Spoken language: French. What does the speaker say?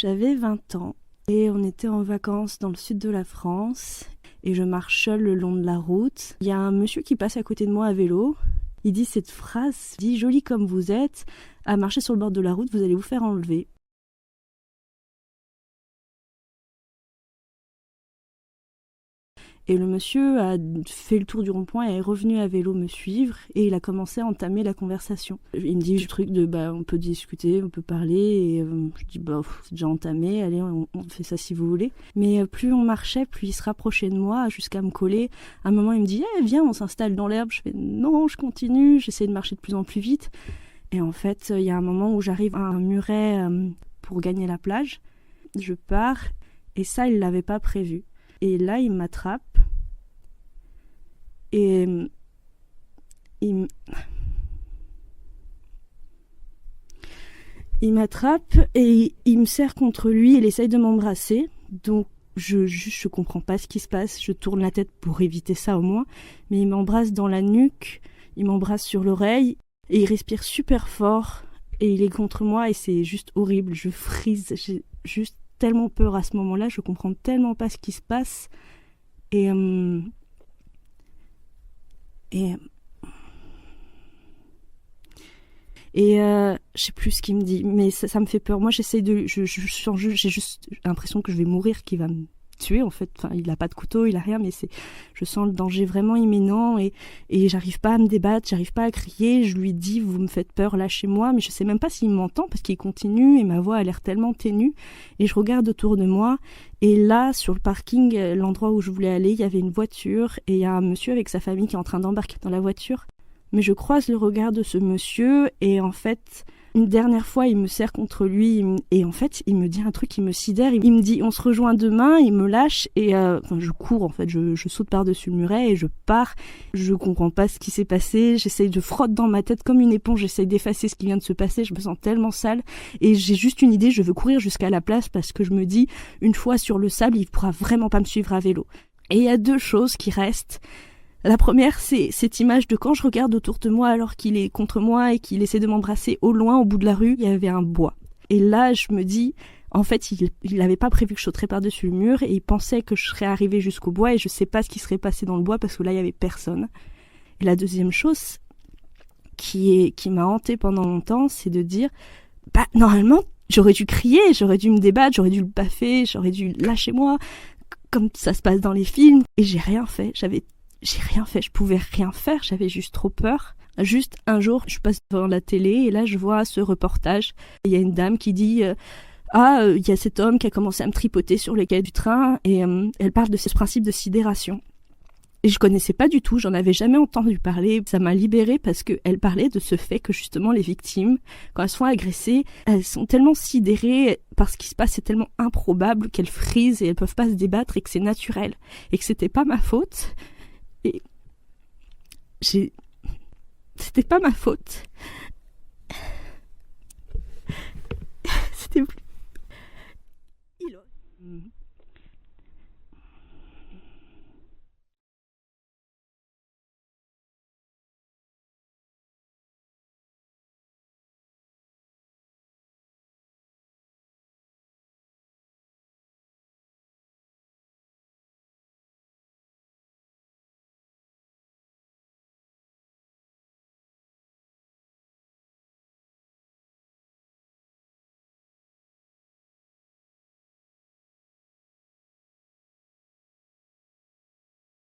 J'avais 20 ans et on était en vacances dans le sud de la France et je marche seule le long de la route. Il y a un monsieur qui passe à côté de moi à vélo. Il dit cette phrase, il dit « Jolie comme vous êtes, à marcher sur le bord de la route, vous allez vous faire enlever ». Et le monsieur a fait le tour du rond-point et est revenu à vélo me suivre et il a commencé à entamer la conversation. Il me dit le truc de on peut discuter, on peut parler et je dis c'est déjà entamé, allez on fait ça si vous voulez. Mais plus on marchait, plus il se rapprochait de moi jusqu'à me coller. À un moment il me dit viens on s'installe dans l'herbe. Je fais non, je continue, j'essaie de marcher de plus en plus vite. Et en fait il y a un moment où j'arrive à un muret pour gagner la plage. Je pars et ça il l'avait pas prévu. Et là, il m'attrape et il m'attrape et il me serre contre lui, il essaye de m'embrasser. Donc, je comprends pas ce qui se passe, je tourne la tête pour éviter ça au moins. Mais il m'embrasse dans la nuque, il m'embrasse sur l'oreille et il respire super fort. Et il est contre moi et c'est juste horrible, je frise, j'ai juste tellement peur à ce moment-là, je comprends tellement pas ce qui se passe et je sais plus ce qu'il me dit, mais ça me fait peur. Moi, j'ai juste l'impression que je vais mourir, qu'il va me tuer en fait. Enfin, il a pas de couteau, il a rien, mais je sens le danger vraiment imminent et j'arrive pas à me débattre, j'arrive pas à crier. Je lui dis vous me faites peur, lâchez-moi, mais je sais même pas s'il m'entend parce qu'il continue et ma voix a l'air tellement ténue. Et je regarde autour de moi et là sur le parking, l'endroit où je voulais aller, il y avait une voiture et il y a un monsieur avec sa famille qui est en train d'embarquer dans la voiture. Mais je croise le regard de ce monsieur et en fait, une dernière fois, il me serre contre lui et en fait, il me dit un truc qui me sidère. Il me dit on se rejoint demain, il me lâche et je cours en fait, je saute par-dessus le muret et je pars. Je comprends pas ce qui s'est passé, j'essaye de frotter dans ma tête comme une éponge, j'essaye d'effacer ce qui vient de se passer, je me sens tellement sale et j'ai juste une idée, je veux courir jusqu'à la place parce que je me dis une fois sur le sable, il pourra vraiment pas me suivre à vélo. Et il y a deux choses qui restent. La première, c'est cette image de quand je regarde autour de moi alors qu'il est contre moi et qu'il essaie de m'embrasser au loin, au bout de la rue, il y avait un bois. Et là, je me dis, en fait, il n'avait pas prévu que je sauterais par-dessus le mur et il pensait que je serais arrivée jusqu'au bois et je sais pas ce qui serait passé dans le bois parce que là, il y avait personne. Et la deuxième chose qui m'a hantée pendant longtemps, c'est de dire, normalement, j'aurais dû crier, j'aurais dû me débattre, j'aurais dû le baffer, j'aurais dû lâcher moi, comme ça se passe dans les films. Et j'ai rien fait, je pouvais rien faire, j'avais juste trop peur. Juste un jour, je passe devant la télé et là je vois ce reportage. Il y a une dame qui dit il y a cet homme qui a commencé à me tripoter sur les quais du train et elle parle de ce principe de sidération. Et je connaissais pas du tout, j'en avais jamais entendu parler. Ça m'a libérée parce qu'elle parlait de ce fait que justement les victimes, quand elles sont agressées, elles sont tellement sidérées par ce qui se passe, c'est tellement improbable qu'elles frisent et elles peuvent pas se débattre et que c'est naturel. Et que c'était pas ma faute. Et c'était pas ma faute.